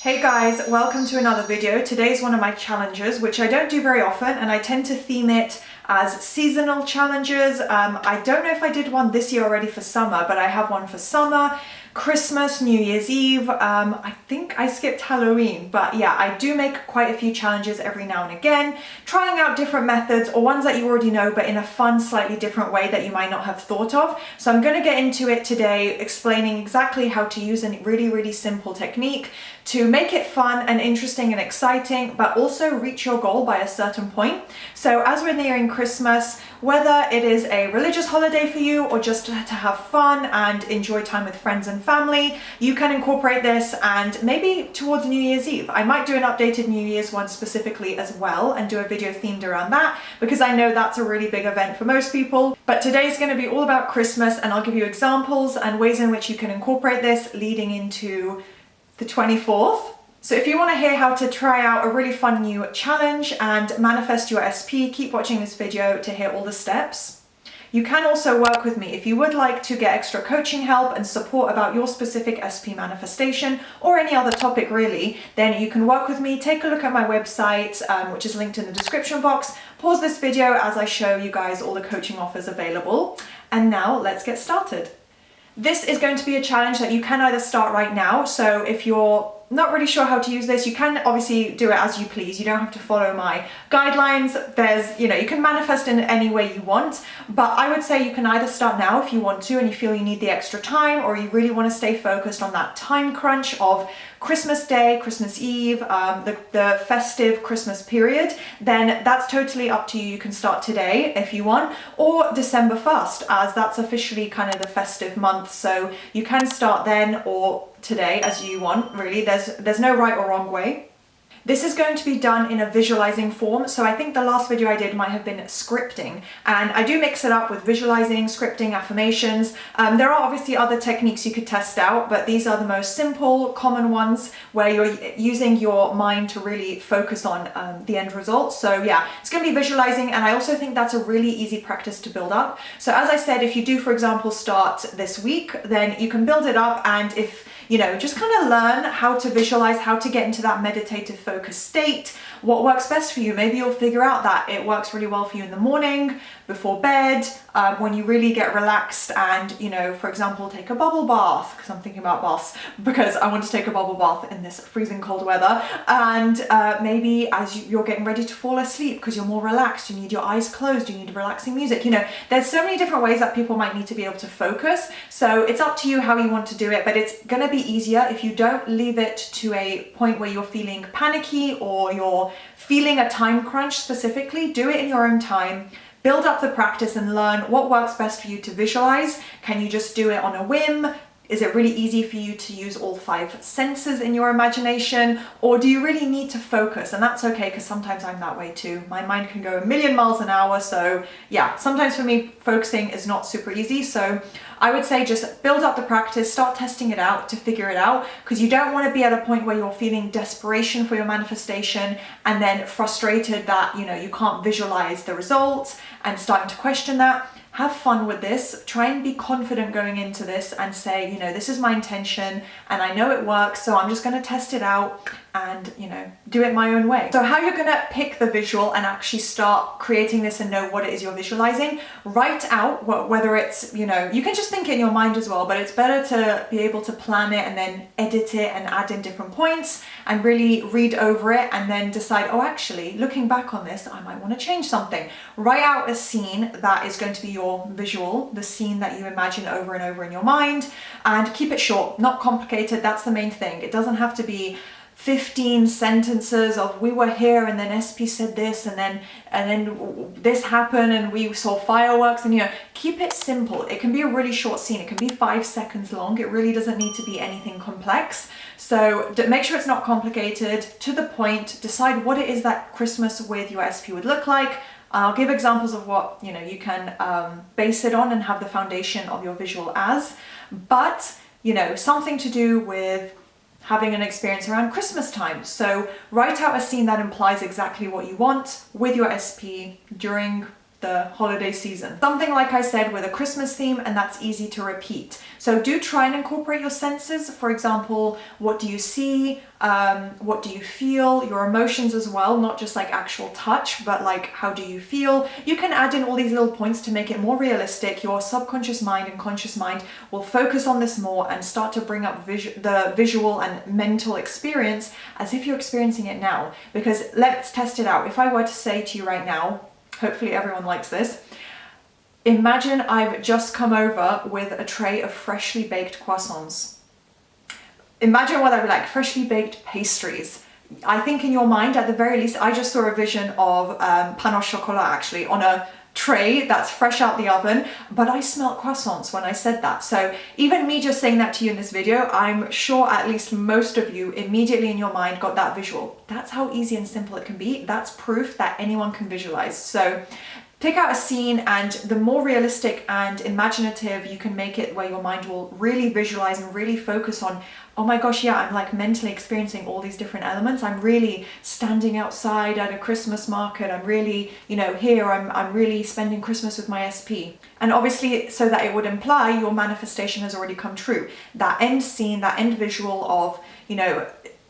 Hey guys, welcome to another video. Today's one of my challenges, which I don't do very often, and I tend to theme it as seasonal challenges. I don't know if I did one this year already for summer, but I have one for summer, Christmas, New Year's Eve. I think I skipped Halloween, but yeah, I do make quite a few challenges every now and again, trying out different methods or ones that you already know, but in a fun, slightly different way that you might not have thought of. So I'm going to get into it today, explaining exactly how to use a really simple technique to make it fun and interesting and exciting, but also reach your goal by a certain point. So as we're nearing Christmas, whether it is a religious holiday for you or just to have fun and enjoy time with friends and family, you can incorporate this, and maybe towards New Year's Eve. I might do an updated New Year's one specifically as well and do a video themed around that, because I know that's a really big event for most people. But today's going to be all about Christmas, and I'll give you examples and ways in which you can incorporate this leading into the 24th. So if you want to hear how to try out a really fun new challenge and manifest your SP, keep watching this video to hear all the steps. You can also work with me if you would like to get extra coaching help and support about your specific SP manifestation or any other topic really, then you can work with me. Take a look at my website, which is linked in the description box. Pause this video as I show you guys all the coaching offers available. And now let's get started. This is going to be a challenge that you can either start right now. So if you're not really sure how to use this, you can obviously do it as you please. You don't have to follow my guidelines. You can manifest in any way you want, but I would say you can either start now if you want to and you feel you need the extra time, or you really want to stay focused on that time crunch of Christmas Day, Christmas Eve, the festive Christmas period, then that's totally up to you. You can start today if you want, or December 1st, as that's officially kind of the festive month. So you can start then or today as you want, really. There's no right or wrong way. This is going to be done in a visualizing form. So I think the last video I did might have been scripting, and I do mix it up with visualizing, scripting, affirmations. There are obviously other techniques you could test out, but these are the most simple, common ones where you're using your mind to really focus on the end result. So yeah, it's going to be visualizing, and I also think that's a really easy practice to build up. So as I said, if you do, for example, start this week, then you can build it up, and if just kind of learn how to visualize, how to get into that meditative focus state, what works best for you. Maybe you'll figure out that it works really well for you in the morning, before bed, when you really get relaxed and, for example, take a bubble bath, because I'm thinking about baths, because I want to take a bubble bath in this freezing cold weather. And maybe as you're getting ready to fall asleep because you're more relaxed, you need your eyes closed, you need relaxing music. There's so many different ways that people might need to be able to focus. So it's up to you how you want to do it, but it's going to be easier if you don't leave it to a point where you're feeling panicky or you're feeling a time crunch specifically. Do it in your own time. Build up the practice and learn what works best for you to visualize. Can you just do it on a whim? Is it really easy for you to use all 5 senses in your imagination? Or do you really need to focus? And that's okay, because sometimes I'm that way too. My mind can go a million miles an hour. So yeah, sometimes for me, focusing is not super easy. So I would say just build up the practice, start testing it out to figure it out, because you don't want to be at a point where you're feeling desperation for your manifestation and then frustrated that, you can't visualize the results and starting to question that. Have fun with this. Try and be confident going into this and say, this is my intention and I know it works, so I'm just going to test it out and, do it my own way. So how you're going to pick the visual and actually start creating this and know what it is you're visualizing, write out whether it's, you can just think it in your mind as well, but it's better to be able to plan it and then edit it and add in different points and really read over it and then decide, oh, actually, looking back on this, I might want to change something. Write out a scene that is going to be your visual, the scene that you imagine over and over in your mind, and keep it short, not complicated. That's the main thing. It doesn't have to be 15 sentences of we were here and then SP said this and then this happened and we saw fireworks, and keep it simple. It can be a really short scene. It can be 5 seconds long. It really doesn't need to be anything complex. So make sure it's not complicated, to the point. Decide what it is that Christmas with your SP would look like. I'll give examples of what you can base it on and have the foundation of your visual as, but something to do with having an experience around Christmas time. So write out a scene that implies exactly what you want with your SP during the holiday season. Something like I said with a Christmas theme, and that's easy to repeat. So do try and incorporate your senses. For example, what do you see? What do you feel? Your emotions as well, not just like actual touch, but like how do you feel? You can add in all these little points to make it more realistic. Your subconscious mind and conscious mind will focus on this more and start to bring up the visual and mental experience as if you're experiencing it now. Because let's test it out. If I were to say to you right now, hopefully everyone likes this. Imagine I've just come over with a tray of freshly baked croissants. Imagine what that would be like, freshly baked pastries. I think in your mind, at the very least, I just saw a vision of pain au chocolat actually on a tray that's fresh out the oven, but I smelled croissants when I said that. So even me just saying that to you in this video, I'm sure at least most of you immediately in your mind got that visual. That's how easy and simple it can be. That's proof that anyone can visualize. So pick out a scene, and the more realistic and imaginative you can make it, where your mind will really visualize and really focus on, oh my gosh, yeah, I'm like mentally experiencing all these different elements. I'm really standing outside at a Christmas market. I'm really, you know, here, I'm really spending Christmas with my SP. And obviously, so that it would imply your manifestation has already come true. That end scene, that end visual of, you know,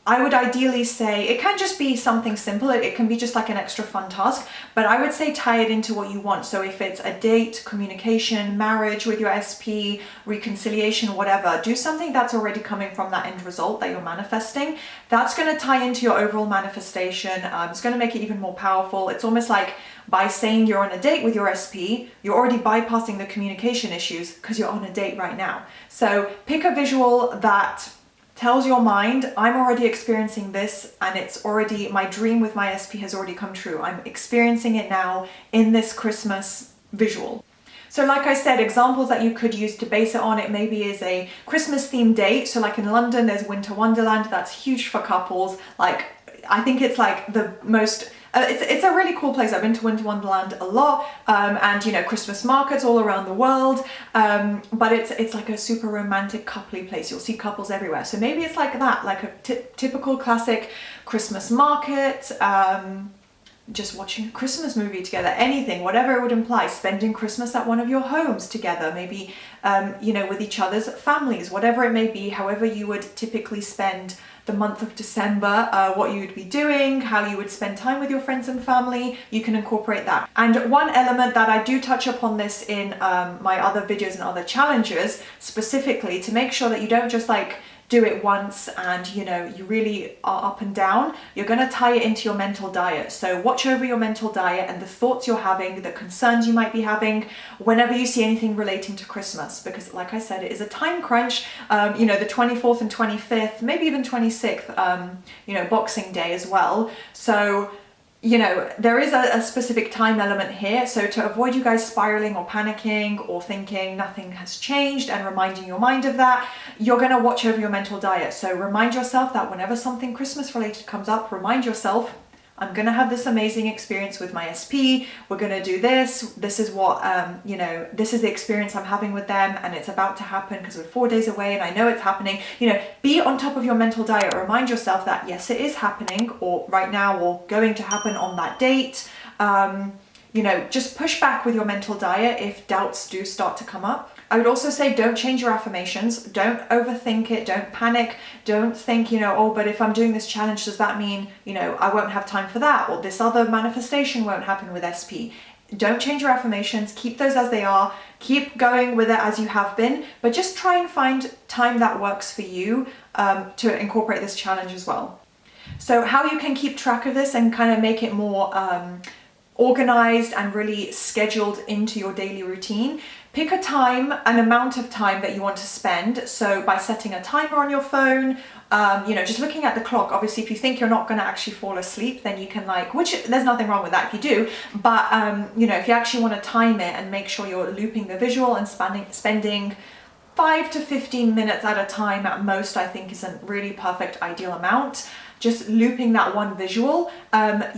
I would ideally say, it can just be something simple. It can be just like an extra fun task, but I would say tie it into what you want. So if it's a date, communication, marriage with your SP, reconciliation, whatever, do something that's already coming from that end result that you're manifesting. That's going to tie into your overall manifestation. It's going to make it even more powerful. It's almost like by saying you're on a date with your SP, you're already bypassing the communication issues because you're on a date right now. So pick a visual that tells your mind, I'm already experiencing this, and it's already, my dream with my SP has already come true. I'm experiencing it now in this Christmas visual. So like I said, examples that you could use to base it on, it maybe is a Christmas themed date. So like in London, there's Winter Wonderland. That's huge for couples. Like, I think it's like the most, it's a really cool place. I've been to Winter Wonderland a lot, and you know, Christmas markets all around the world, but it's like a super romantic coupley place. You'll see couples everywhere. So maybe it's like that, like a typical classic Christmas market, just watching a Christmas movie together, anything, whatever it would imply, spending Christmas at one of your homes together, maybe, you know, with each other's families, whatever it may be, however you would typically spend the month of December, what you would be doing, how you would spend time with your friends and family, you can incorporate that. And one element that I do touch upon this in my other videos and other challenges, specifically to make sure that you don't just like do it once and you know you really are up and down, you're going to tie it into your mental diet. So watch over your mental diet and the thoughts you're having, the concerns you might be having whenever you see anything relating to Christmas, because like I said, it is a time crunch. You know, the 24th and 25th, maybe even 26th, you know, Boxing Day as well. So you know, there is a specific time element here. So to avoid you guys spiraling or panicking or thinking nothing has changed and reminding your mind of that, you're going to watch over your mental diet. So remind yourself that whenever something Christmas related comes up, remind yourself, I'm going to have this amazing experience with my SP. We're going to do this. This is what, you know, this is the experience I'm having with them, and it's about to happen because we're 4 days away and I know it's happening. You know, be on top of your mental diet. Remind yourself that yes, it is happening, or right now, or going to happen on that date. You know, just push back with your mental diet if doubts do start to come up. I would also say don't change your affirmations. Don't overthink it. Don't panic. Don't think, you know, oh, but if I'm doing this challenge, does that mean, you know, I won't have time for that, or this other manifestation won't happen with SP. Don't change your affirmations. Keep those as they are. Keep going with it as you have been, but just try and find time that works for you to incorporate this challenge as well. So how you can keep track of this and kind of make it more organized and really scheduled into your daily routine. Pick a time, an amount of time that you want to spend. So by setting a timer on your phone, you know, just looking at the clock. Obviously, if you think you're not going to actually fall asleep, then you can like, which there's nothing wrong with that if you do, but you know, if you actually want to time it and make sure you're looping the visual and spending 5 to 15 minutes at a time at most, I think is a really perfect ideal amount. Just looping that one visual.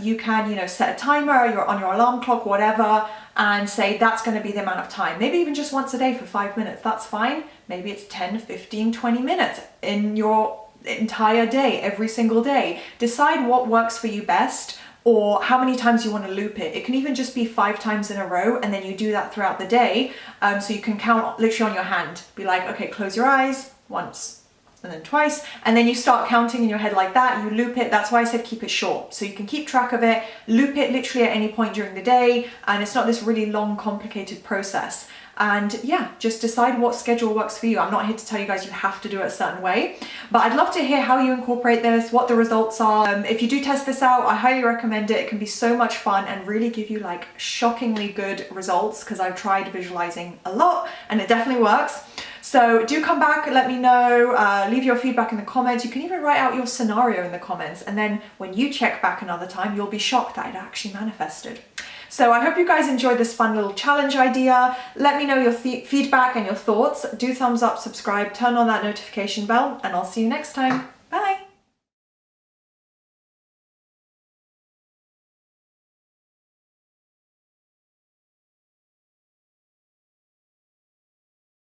You can, you know, set a timer on your alarm clock, whatever, and say that's going to be the amount of time. Maybe even just once a day for 5 minutes, that's fine. Maybe it's 10, 15, 20 minutes in your entire day, every single day. Decide what works for you best. or how many times you want to loop it. It can even just be 5 times in a row, and then you do that throughout the day. So you can count literally on your hand. Be like, okay, close your eyes once, and then twice, and then you start counting in your head like that. You loop it. That's why I said keep it short, so you can keep track of it, loop it literally at any point during the day, and it's not this really long, complicated process. And yeah, just decide what schedule works for you. I'm not here to tell you guys you have to do it a certain way, but I'd love to hear how you incorporate this, what the results are. If you do test this out, I highly recommend it. It can be so much fun and really give you like shockingly good results, because I've tried visualizing a lot and it definitely works. So do come back, let me know, leave your feedback in the comments. You can even write out your scenario in the comments, and then when you check back another time, you'll be shocked that it actually manifested. So I hope you guys enjoyed this fun little challenge idea. Let me know your feedback and your thoughts. Do thumbs up, subscribe, turn on that notification bell, and I'll see you next time.